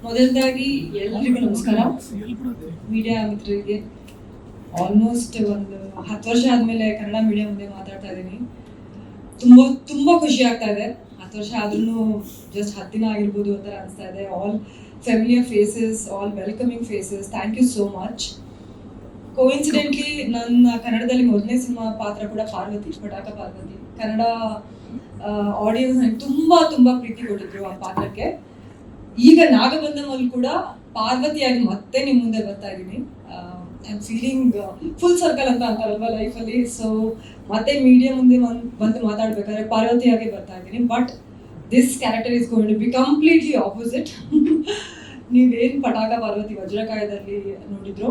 ಮೊದಲದಾಗಿ ಎಲ್ರಿಗೂ ನಮಸ್ಕಾರ. ಮೀಡಿಯಾ ಮಿತ್ರರಿಗೆ ಆಲ್ಮೋಸ್ಟ್ ಒಂದು 10 ವರ್ಷ ಆದ್ಮೇಲೆ ಕನ್ನಡ ಮೀಡಿಯಾ ಮುಂದೆ ಮಾತಾಡ್ತಾ ಇದ್ದೀನಿ. ತುಂಬಾ ಖುಷಿ ಆಗ್ತಾ ಇದೆ. 10 ವರ್ಷ ಆದ್ರೂ ಜಸ್ಟ್ 10 ದಿನ ಆಗಿರ್ಬೋದು ಆ ಥರ ಅನಿಸ್ತಾ ಇದೆ. All familiar faces, all welcoming faces. Thank you so much. Coincidentally ನನ್ನ ಕನ್ನಡದಲ್ಲಿ ಮೊದಲನೇ ಸಿನಿಮಾ ಪಾತ್ರ ಕೂಡ ಪಾರ್ವತಿ, ಪಟಾಕ ಪಾರ್ವತಿ. ಕನ್ನಡ ಆಡಿಯನ್ಸ್ ನನಗೆ ತುಂಬಾ ಪ್ರೀತಿ ಕೊಟ್ಟಿದ್ರು ಆ ಪಾತ್ರಕ್ಕೆ. ಈಗ ನಾಗಬಂಧಮಲ್ಲಿ ಕೂಡ ಪಾರ್ವತಿಯಾಗಿ ಮತ್ತೆ ನಿಮ್ಮ ಮುಂದೆ ಬರ್ತಾ ಇದ್ದೀನಿ. I am feeling full circle ಅಂತ ಅಂತಾರಲ್ವಾ ಲೈಫಲ್ಲಿ. ಸೊ ಮತ್ತೆ ಮೀಡಿಯಾ ಮುಂದೆ ಬಂದು ಮಾತಾಡ್ಬೇಕಾದ್ರೆ ಪಾರ್ವತಿಯಾಗಿ ಬರ್ತಾ ಇದ್ದೀನಿ. But this character is going to be completely opposite. ನೀವೇನು ಪಟಾಕ ಪಾರ್ವತಿ ವಜ್ರಕಾಯದಲ್ಲಿ ನೋಡಿದ್ರು,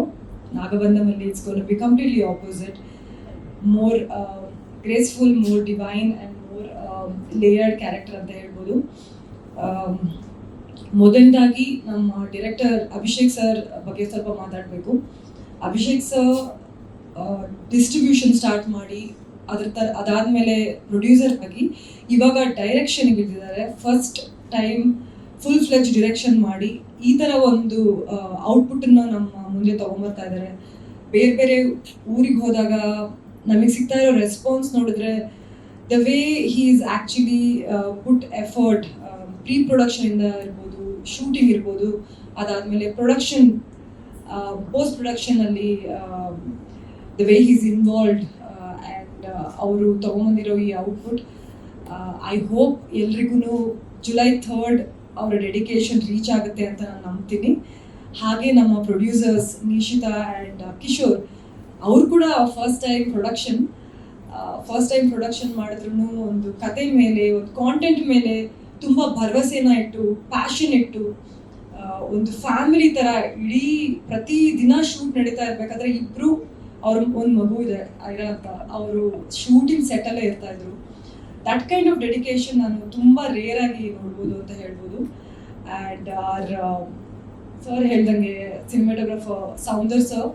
ನಾಗಬಂಧಮಲ್ಲಿ it's going to be completely opposite. More graceful, more divine and more layered character ಅಂತ ಹೇಳ್ಬೋದು. ಮೊದಲದಾಗಿ ನಮ್ಮ ಡೈರೆಕ್ಟರ್ ಅಭಿಷೇಕ್ ಸರ್ ಬಗ್ಗೆ ಸ್ವಲ್ಪ ಮಾತಾಡಬೇಕು. ಅಭಿಷೇಕ್ ಸರ್ ಡಿಸ್ಟ್ರಿಬ್ಯೂಷನ್ ಸ್ಟಾರ್ಟ್ ಮಾಡಿ ಅದಾದಮೇಲೆ ಪ್ರೊಡ್ಯೂಸರ್ ಆಗಿ ಇವಾಗ ಡೈರೆಕ್ಷನ್ಗೆ ಇದ್ದಿದ್ದಾರೆ. First time full fledge direction ಮಾಡಿ ಈ ಥರ ಒಂದು ಔಟ್ಪುಟ್ಟನ್ನು ನಮ್ಮ ಮುಂದೆ ತೊಗೊಂಬರ್ತಾ ಇದ್ದಾರೆ. ಬೇರೆ ಊರಿಗೆ ಹೋದಾಗ ನಮಗೆ ಸಿಗ್ತಾ ಇರೋ ರೆಸ್ಪಾನ್ಸ್ ನೋಡಿದ್ರೆ the way he is actually put effort, pre ಪ್ರೊಡಕ್ಷನಿಂದ ಇರ್ಬೋದು, ಶೂಟಿಂಗ್ ಇರ್ಬೋದು, ಅದಾದಮೇಲೆ ಪ್ರೊಡಕ್ಷನ್, ಪೋಸ್ಟ್ ಪ್ರೊಡಕ್ಷನಲ್ಲಿ the way he's involved and ಅವರು ತೊಗೊಂಬಂದಿರೋ ಈ ಔಟ್ಪುಟ್, ಐ ಹೋಪ್ ಎಲ್ರಿಗೂ ಜುಲೈ 3 ಅವರ ಡೆಡಿಕೇಶನ್ ರೀಚ್ ಆಗುತ್ತೆ ಅಂತ ನಾನು ನಂಬ್ತೀನಿ. ಹಾಗೆ ನಮ್ಮ ಪ್ರೊಡ್ಯೂಸರ್ಸ್ ನಿಶಿತಾ ಆ್ಯಂಡ್ ಕಿಶೋರ್, ಅವರು ಕೂಡ ಫಸ್ಟ್ ಟೈಮ್ ಪ್ರೊಡಕ್ಷನ್ ಮಾಡಿದ್ರು ಒಂದು ಕತೆ ಮೇಲೆ, ಒಂದು ಕಾಂಟೆಂಟ್ ಮೇಲೆ ತುಂಬ ಭರವಸೆನ ಇಟ್ಟು, ಪ್ಯಾಷನ್ ಇಟ್ಟು, ಒಂದು ಫ್ಯಾಮಿಲಿ ಥರ ಇಡೀ ಪ್ರತಿ ದಿನ ಶೂಟ್ ನಡೀತಾ ಇರಬೇಕಾದ್ರೆ ಇಬ್ಬರು, ಅವ್ರ ಒಂದು ಮಗು ಇದೆ ಐರಾ ಅಂತ, ಅವರು ಶೂಟಿಂಗ್ ಸೆಟ್ಟಲ್ಲೇ ಇರ್ತಾ ಇದ್ರು. ದಟ್ ಕೈಂಡ್ ಆಫ್ ಡೆಡಿಕೇಶನ್ ನಾನು ತುಂಬ ರೇರ್ ಆಗಿ ನೋಡ್ಬೋದು ಅಂತ ಹೇಳ್ಬೋದು. ಆ್ಯಂಡ್ ಸರ್ ಹೇಳ್ದಂಗೆ cinematographer Soundar sir,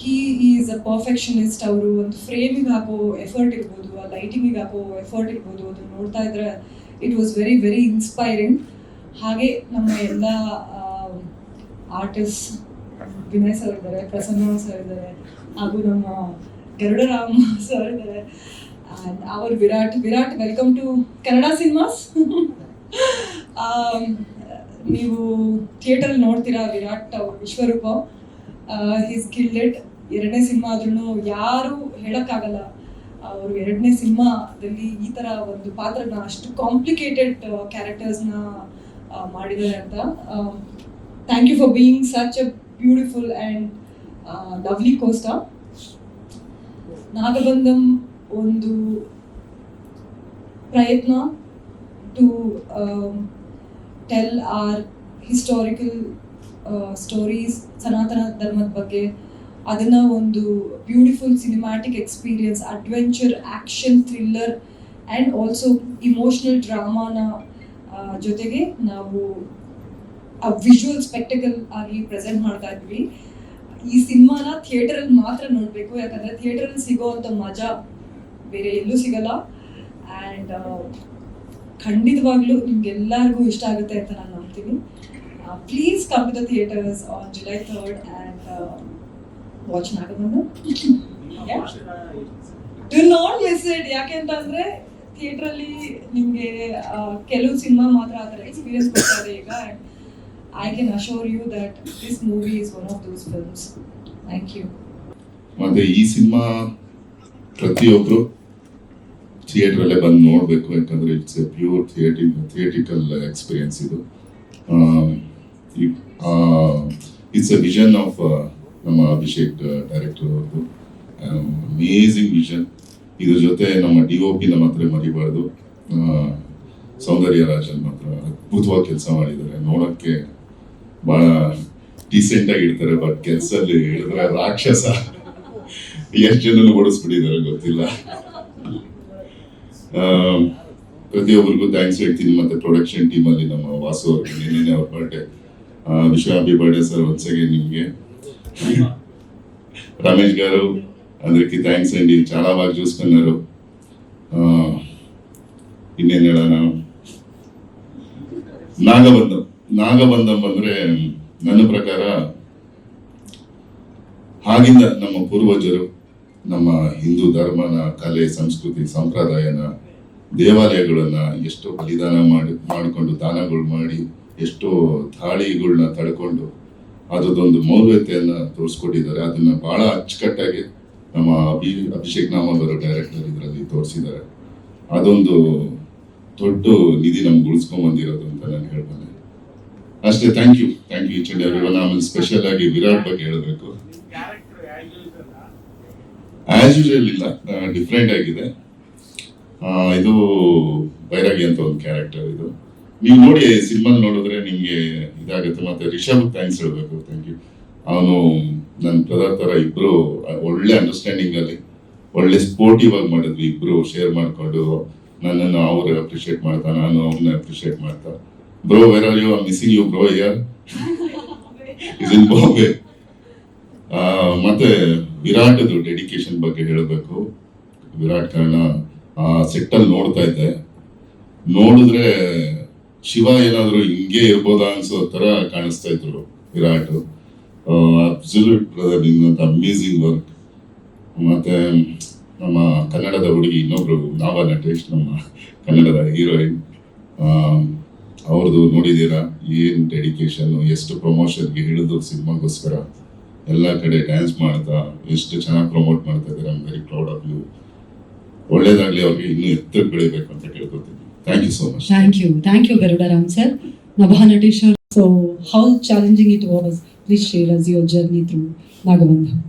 he is a perfectionist. ಅವರು ಒಂದು ಫ್ರೇಮಿಗೆ ಹಾಕೋ ಎಫರ್ಟ್ ಇರ್ಬೋದು, ಆ ಲೈಟಿಂಗಿಗೆ ಹಾಕೋ ಎಫರ್ಟ್ ಇರ್ಬೋದು, ಅದನ್ನು ನೋಡ್ತಾ ಇದ್ರೆ ಇಟ್ ವಾಸ್ ವೆರಿ ಇನ್ಸ್ಪೈರಿಂಗ್. ಹಾಗೆ ನಮ್ಮ ಎಲ್ಲ ಆರ್ಟಿಸ್ಟ್ ವಿನಯ್ ಸರ್ ಇದ್ದಾರೆ, ಪ್ರಸನ್ನ ಸರ್ ಇದ್ದಾರೆ, ಹಾಗೂ ನಮ್ಮ ಗರುಡರಾಮ್ ಸರ್ ಇದ್ದಾರೆ. And our Virat welcome to Kannada cinemas. ನೀವು ಥಿಯೇಟರಲ್ಲಿ ನೋಡ್ತೀರಾ ವಿರಾಟ್ ವಿಶ್ವರೂಪ, ಹೀಸ್ ಕಿಲ್ಡ್. 2ನೇ ಸಿನಿಮಾ ಆದ್ರೂ ಯಾರು ಹೇಳೋಕ್ಕಾಗಲ್ಲ ಅವರು 2ನೇ ಸಿನಿಮಾದಲ್ಲಿ ಈ ಥರ ಒಂದು ಪಾತ್ರನ, ಅಷ್ಟು ಕಾಂಪ್ಲಿಕೇಟೆಡ್ ಕ್ಯಾರೆಕ್ಟರ್ಸ್ನ ಮಾಡಿದ್ದಾರೆ ಅಂತ. Thank you for being such a beautiful and lovely costar. Nagabandham ಒಂದು ಪ್ರಯತ್ನ to tell our historical stories, ಸನಾತನ ಧರ್ಮದ ಬಗ್ಗೆ. ಅದನ್ನು ಒಂದು beautiful cinematic experience, adventure, action, thriller and also emotional ಡ್ರಾಮಾನ ಜೊತೆಗೆ ನಾವು ವಿಜುವಲ್ ಸ್ಪೆಕ್ಟಕಲ್ ಆಗಿ ಪ್ರೆಸೆಂಟ್ ಮಾಡ್ತಾ ಇದ್ವಿ. ಈ ಸಿನಿಮಾನ ಥಿಯೇಟರಲ್ಲಿ ಮಾತ್ರ ನೋಡಬೇಕು, ಯಾಕಂದರೆ ಥಿಯೇಟರಲ್ಲಿ ಸಿಗೋವಂಥ ಮಜಾ ಬೇರೆ ಎಲ್ಲೂ ಸಿಗಲ್ಲ. ಆ್ಯಂಡ್ ಖಂಡಿತವಾಗ್ಲೂ ನಿಮ್ಗೆಲ್ಲರಿಗೂ ಇಷ್ಟ ಆಗುತ್ತೆ ಅಂತ ನಾನು ನಂಬ್ತೀನಿ. Please come to the theatres on July 3rd and watch Nagabandham. Do not miss it. ಯಾಕೆ ಅಂತಂದರೆ ಥಿಯೇಟ್ರಲ್ಲಿ ನಿಮಗೆ ಕೆಲವು ಸಿನಿಮಾ ಮಾತ್ರ ಆ ಥರ ಎಕ್ಸ್ಪೀರಿಯನ್ಸ್ ಕೊಡ್ತಾ ಇದೆ ಈಗ. And I can assure you that this movie is one of those films. Thank you. ಮತ್ತು ಈ ಸಿನಿಮಾ ಪ್ರತಿಯೊಬ್ಬರು ಥಿಯೇಟ್ರಲ್ಲೇ ಬಂದು ನೋಡಬೇಕು, ಯಾಕಂದರೆ it's a pure theatrical experience ಇದು. ಇಟ್ಸ್ ಎ ವಿಷನ್ ಆಫ್ ನಮ್ಮ ಅಭಿಷೇಕ್ ಡೈರೆಕ್ಟರ್ ಅವ್ರದ್ದು. Amazing vision. ಇದ್ರ ಜೊತೆ ನಮ್ಮ DOP ನಮ್ಮ ಹತ್ರ ಮರಿಬಾರ್ದು, ಸೌಂದರ್ಯ ರಾಜನ್ ಮಾತ್ರ ಅದ್ಭುತವಾಗಿ ಕೆಲಸ ಮಾಡಿದ್ದಾರೆ. ನೋಡೋಕ್ಕೆ ಭಾಳ ಡೀಸೆಂಟಾಗಿ ಇಡ್ತಾರೆ, ಬಟ್ ಕೆಲಸದಲ್ಲಿ ಹೇಳಿದ್ರೆ ರಾಕ್ಷಸ. ಎಷ್ಟು ಜನ ಓಡಿಸ್ಬಿಟ್ಟಿದ್ದಾರೆ ಗೊತ್ತಿಲ್ಲ. ಪ್ರತಿಯೊಬ್ಬರಿಗೂ ಥ್ಯಾಂಕ್ಸ್ ಹೇಳ್ತೀನಿ. ಮತ್ತು ಪ್ರೊಡಕ್ಷನ್ ಟೀಮಲ್ಲಿ ನಮ್ಮ ವಾಸು ಅವ್ರಿಗೆ ನಿನ್ನೆ ಅವ್ರ birthday, wish happy birthday sir once again ನಿಮಗೆ. ರಮೇಶ್ గారు అందరికి థ్యాంక్స్ అండి, చాలా బాగా చూసుకున్నారు. ಇನ್ನೇನು ಹೇಳೋಣ, ನಾಗಬಂಧಮ್ ನಾಗಬಂಧಂ ಬಂದ್ರೆ ನನ್ನ ಪ್ರಕಾರ ಆಗಿಂದ ನಮ್ಮ ಪೂರ್ವಜರು ನಮ್ಮ ಹಿಂದೂ ಧರ್ಮನ, ಕಲೆ, ಸಂಸ್ಕೃತಿ, ಸಂಪ್ರದಾಯನ, ದೇವಾಲಯಗಳನ್ನ ಎಷ್ಟೋ ಬಲಿದಾನ ಮಾಡಿಕೊಂಡು ದಾನಗಳು ಮಾಡಿ ಎಷ್ಟೋ ದಾಳಿಗಳನ್ನ ತಡ್ಕೊಂಡು ಅದೊಂದು ಮೌಲ್ಯತೆಯನ್ನ ತೋರಿಸ್ಕೊಟ್ಟಿದ್ದಾರೆ. ಅದನ್ನ ಬಹಳ ಅಚ್ಚುಕಟ್ಟಾಗಿ ನಮ್ಮ ಅಭಿಷೇಕ್ ನಾಮಲ್ ಡೈರೆಕ್ಟರ್ ಇದರಲ್ಲಿ ತೋರಿಸಿದ್ದಾರೆ. ಅದೊಂದು ದೊಡ್ಡ ನಿಧಿ ನಮ್ಗೆ ಉಳಿಸ್ಕೊಂಡ್ ಬಂದಿರೋದು ಅಂತ ನಾನು ಹೇಳ್ಬಲ್ಲೆ. ಅಷ್ಟೇ. Thank you each and every one. ಆಮೇಲೆ ಸ್ಪೆಷಲ್ ಆಗಿ ವಿರಾಟ್ ಬಗ್ಗೆ ಹೇಳಬೇಕು. ಆಸ್ ಯೂಶುವಲ್ ಇಲ್ಲ, ಡಿಫ್ರೆಂಟ್ ಆಗಿದೆ. ಇದು ಬೈರಾಗಿ ಅಂತ ಒಂದು ಕ್ಯಾರೆಕ್ಟರ್. ಇದು ನೀವು ನೋಡಿ ಸಿನಿಮಾ ನೋಡಿದ್ರೆ ನಿಮ್ಗೆ ಇದಾಗುತ್ತೆ. ಮತ್ತೆ ರಿಷಬ್ ಥ್ಯಾಂಕ್ಸ್ ಹೇಳ್ಬೇಕು. Thank you. ಅವನು ನನ್ನ ಬ್ರದರ್ ತರ, ಇಬ್ರು ಒಳ್ಳೆ ಅಂಡರ್ಸ್ಟ್ಯಾಂಡಿಂಗ್ ಅಲ್ಲಿ ಒಳ್ಳೆ ಸ್ಪೋರ್ಟಿವ್ ಆಗಿ ಮಾಡಿದ್ವಿ. ಇಬ್ರು ಶೇರ್ ಮಾಡ್ಕೊಂಡು ನನ್ನನ್ನು ಅವ್ರು ಅಪ್ರಿಶಿಯೇಟ್ ಮಾಡ್ತಾ, ನಾನು ಅವ್ರನ್ನ ಅಪ್ರಿಶಿಯೇಟ್ ಮಾಡ್ತಾ. Bro where are you? Missing you bro here is in Bombay. ಮತ್ತೆ ವಿರಾಟ್ದು ಡೆಡಿಕೇಶನ್ ಬಗ್ಗೆ ಹೇಳಬೇಕು. ವಿರಾಟ್ ಕಾರಣ ಸೆಟ್ಟಲ್ಲಿ ನೋಡ್ತಾ ಇದ್ದೆ, ನೋಡಿದ್ರೆ ಶಿವ ಏನಾದ್ರು ಹಿಂಗೆ ಇರ್ಬೋದಾ ಅನ್ಸೋ ತರ ಕಾಣಿಸ್ತಾ ಇದ್ರು ವಿರಾಟ್. ಅಬ್ಸಲ್ಯೂಟ್ ಬ್ರದರ್, ನಿನ್ನಂತ ಅಮೇಝಿಂಗ್ ವರ್ಕ್. ಮತ್ತೆ ನಮ್ಮ ಕನ್ನಡದ ಹುಡುಗಿ ಇನ್ನೊಬ್ರು ನಾವ ನಟೇಶ್, ನಮ್ಮ ಕನ್ನಡದ ಹೀರೋಯಿನ್, ಅವ್ರದ್ದು ನೋಡಿದ್ದೀರಾ ಏನ್ ಡೆಡಿಕೇಶನ್, ಎಷ್ಟು ಪ್ರಮೋಷನ್ಗೆ ಹಿಡಿದು ಸಿನಿಮಾಗೋಸ್ಕರ ಎಲ್ಲ ಕಡೆ ಡ್ಯಾನ್ಸ್ ಮಾಡ್ತಾ ಎಷ್ಟು ಚೆನ್ನಾಗಿ ಪ್ರಮೋಟ್ ಮಾಡ್ತಾ ಇದ್ದಾರೆ. I am very proud of you. ಒಳ್ಳೇದಾಗ್ಲಿ, ಅವ್ರಿಗೆ ಇನ್ನೂ ಎತ್ತರಕ್ಕೆ ಬೆಳಿಬೇಕು ಅಂತ ಕೇಳ್ಕೊತೀನಿ. Thank you so much. Thank you, Garudaram sir. Nabha Nateshwar. So, how challenging it was? Please share us your journey through Nagabandham.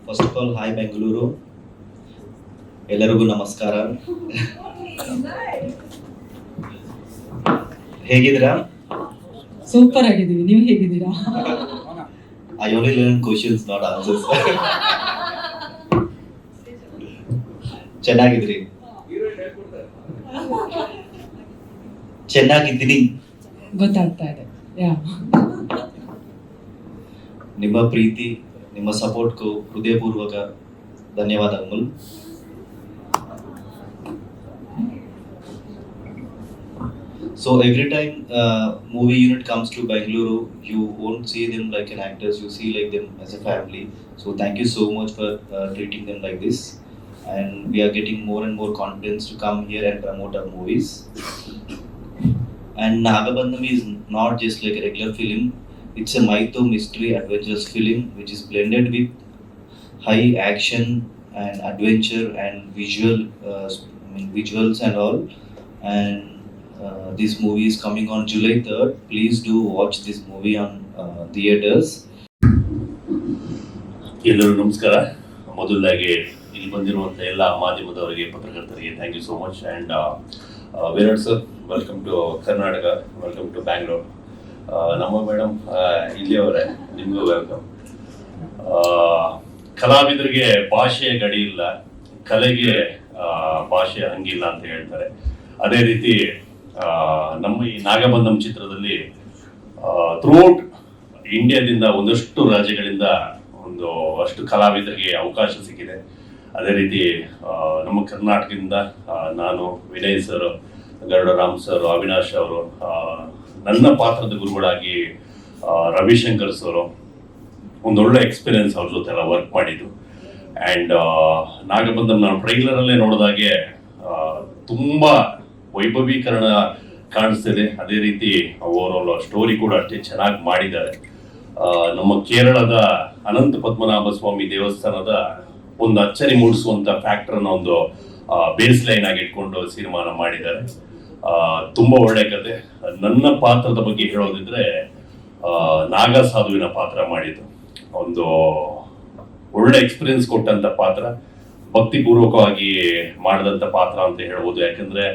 First of all, hi Bengaluru. ಎಲ್ಲರಿಗೂ ನಮಸ್ಕಾರ. ಹೇಗಿದ್ದೀರಾ? ಸೂಪರ್ ಆಗಿದ್ದೀವಿ. ನೀವು ಹೇಗಿದ್ದೀರಾ? I only learn questions, not answers. ಚೆನ್ನಾಗಿದ್ರಿ? ಚೆನ್ನಾಗಿದ್ದೀನಿ. ಗೊತ್ತಾಗ್ತಾ ಇದೆ. ಯಾ. ನಿಮ್ಮ ಪ್ರೀತಿ, ನಿಮ್ಮ ಸಪೋರ್ಟ್ಗೂ ಹೃದಯಪೂರ್ವಕ ಧನ್ಯವಾದಗಳು. So every time movie unit comes to Bengaluru, you won't see them like an actors, you see like them as a family. So thank you so much for treating them like this. And we are getting more and more confidence to come here and promote our movies. And Nagabandham is not just like a regular film. It's a mytho mystery adventures film which is blended with high action and adventure and visuals and all. And this movie is coming on July 3rd. Please do watch this movie on theaters. ಎಲ್ಲರೂ ನಮಸ್ಕಾರ. ಮೊದಲಾಗಿ ಇಲ್ಲಿ ಬಂದಿರುವಂಥ ಎಲ್ಲ ಮಾಧ್ಯಮದವರಿಗೆ, ಪತ್ರಕರ್ತರಿಗೆ thank you so much. And Virat sir, welcome to Karnataka, welcome to Bangalore. ನಮ್ಮ madam ಇಲ್ಲಿಯವರೇ, ನಿಮಗೂ ವೆಲ್ಕಮ್. ಕಲಾವಿದರಿಗೆ ಭಾಷೆಯ ಗಡಿ ಇಲ್ಲ, ಕಲೆಗೆ ಭಾಷೆ ಹಂಗಿಲ್ಲ ಅಂತ ಹೇಳ್ತಾರೆ. ಅದೇ ರೀತಿ ನಮ್ಮ ಈ ನಾಗಬಂಧಂ ಚಿತ್ರದಲ್ಲಿ ಥ್ರೂಔಟ್ ಇಂಡಿಯಾದಿಂದ ಒಂದಷ್ಟು ರಾಜ್ಯಗಳಿಂದ ಅಷ್ಟು ಕಲಾವಿದರಿಗೆ ಅವಕಾಶ ಸಿಕ್ಕಿದೆ. ಅದೇ ರೀತಿ ನಮ್ಮ ಕರ್ನಾಟಕದಿಂದ ನಾನು, ವಿನಯ್ ಸರ್, ಗರುಡರಾಮ್ ಸರ್, ಅವಿನಾಶ್ ಅವರು, ನನ್ನ ಪಾತ್ರದ ಗುರುಗಳಾಗಿ ರವಿಶಂಕರ್ ಸರ್, ಒಂದೊಳ್ಳೆ ಎಕ್ಸ್ಪೀರಿಯನ್ಸ್ ಅವ್ರ ಜೊತೆ ಎಲ್ಲ ವರ್ಕ್ ಮಾಡಿದ್ದು. ಆ್ಯಂಡ್ ನಾಗಬಂಧಂ ನಾನು ಟ್ರೈಲರಲ್ಲೇ ನೋಡಿದಾಗೆ ತುಂಬ ವೈಭವೀಕರಣ ಕಾಣಿಸ್ತಿದೆ. ಅದೇ ರೀತಿ ಓವರಾಲ್ ಸ್ಟೋರಿ ಕೂಡ ಅಷ್ಟೇ ಚೆನ್ನಾಗಿ ಮಾಡಿದ್ದಾರೆ. ನಮ್ಮ ಕೇರಳದ ಅನಂತ ಪದ್ಮನಾಭ ಸ್ವಾಮಿ ದೇವಸ್ಥಾನದ ಒಂದು ಅಚ್ಚರಿ ಮೂಡಿಸುವಂತ ಫ್ಯಾಕ್ಟರ್ನ ಒಂದು ಬೇಸ್ ಲೈನ್ ಆಗಿ ಇಟ್ಕೊಂಡು ಸಿನಿಮಾನ ಮಾಡಿದ್ದಾರೆ. ತುಂಬಾ ಒಳ್ಳೆ ಕತೆ. ನನ್ನ ಪಾತ್ರದ ಬಗ್ಗೆ ಹೇಳೋದಿದ್ರೆ, ನಾಗ ಸಾಧುವಿನ ಪಾತ್ರ ಮಾಡಿದ್ದು ಒಂದು ಒಳ್ಳೆ ಎಕ್ಸ್ಪೀರಿಯನ್ಸ್ ಕೊಟ್ಟಂತ ಪಾತ್ರ, ಭಕ್ತಿಪೂರ್ವಕವಾಗಿ ಮಾಡಿದಂತ ಪಾತ್ರ ಅಂತ ಹೇಳ್ಬೋದು. ಯಾಕಂದ್ರೆ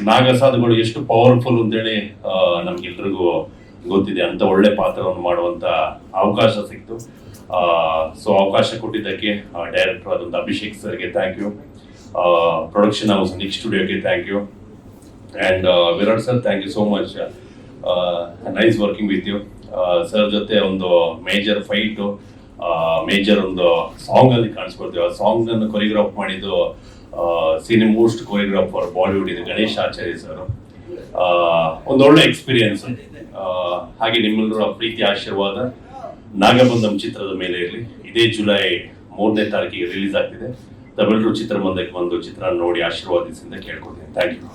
ನಾಗಸಾಧುಗಳು ಎಷ್ಟು ಪವರ್ಫುಲ್ ಅಂತೇಳಿ ನಮ್ಗೆಲ್ರಿಗೂ ಗೊತ್ತಿದೆ. ಅಂತ ಒಳ್ಳೆ ಪಾತ್ರವನ್ನು ಮಾಡುವಂತ ಅವಕಾಶ ಸಿಕ್ತು. ಸೊ ಅವಕಾಶ ಕೊಟ್ಟಿದ್ದಕ್ಕೆ ಡೈರೆಕ್ಟರ್ ಆದಂತ ಅಭಿಷೇಕ್ ಸರ್ಗೆ thank you, production house Nik ಸ್ಟುಡಿಯೋಗೆ thank you, and Virat sir thank you so much. Nice working with you sir. ಜೊತೆ ಒಂದು ಮೇಜರ್ ಫೈಟು, ಮೇಜರ್ ಒಂದು ಸಾಂಗ್ ಅಲ್ಲಿ ಕಾಣಿಸ್ಕೊಳ್ತೀವಿ. ಆ ಸಾಂಗ್ ಅನ್ನು ಕೊರಿಯೋಗ್ರಾಫ್ ಮಾಡಿದ್ದು ಸೀನಿಯರ್ ಮೋಸ್ಟ್ ಕೊರಿಯೋಗ್ರಾಫರ್ ಬಾಲಿವುಡ್ ಇದು ಗಣೇಶ್ ಆಚಾರ್ಯ ಸರ್. ಒಂದೊಳ್ಳೆ ಎಕ್ಸ್ಪೀರಿಯನ್ಸ್. ಹಾಗೆ ನಿಮ್ಮೆಲ್ಲರ ಪ್ರೀತಿ ಆಶೀರ್ವಾದ ನಾಗಬಂಧಂ ಚಿತ್ರದ ಮೇಲೆ ಇರಲಿ. ಇದೇ ಜುಲೈ 3ನೇ ತಾರೀಕಿಗೆ ರಿಲೀಸ್ ಆಗ್ತಿದೆ. ತಾವೆಲ್ಲರೂ ಚಿತ್ರಮಂದಿರಕ್ಕೆ ಬಂದು ಚಿತ್ರ ನೋಡಿ ಆಶೀರ್ವಾದಿಸಿಂದ ಕೇಳ್ಕೊತೀನಿ. Thank you.